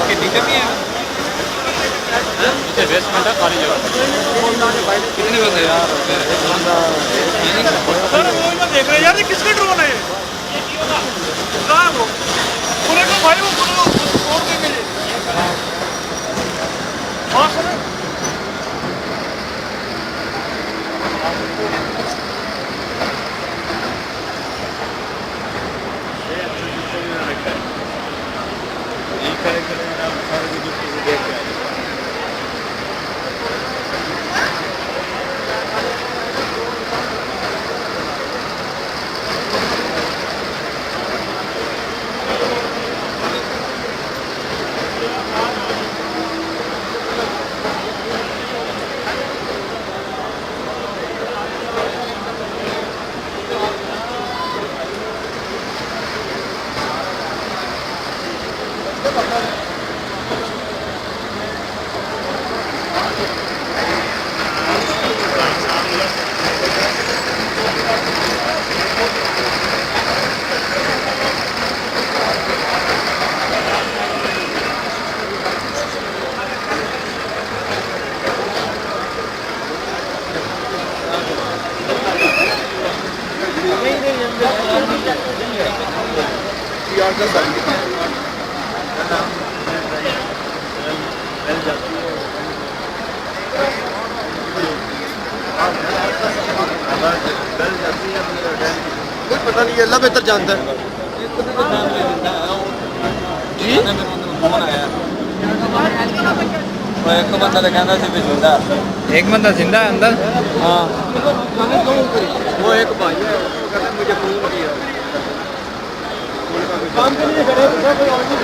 कितनी कमी है इसे बेसमेंट है खाली जगह कितने बजे यार सर वो मैं देख रहे यार ये किसका ड्रोन है कहाँ है वो पूरे को भाई वो पूरे तोड़ देंगे ये हाँ सर पता नहीं अल्लाह बेहतर जानता है जी फोन आया एक बंदा तो कहना सी भी जिंदा एक बंदा जिंदा है अंदर हाँ वो एक भाई है कहते मुझे फोन किया काम के लिए खड़े कोई और नहीं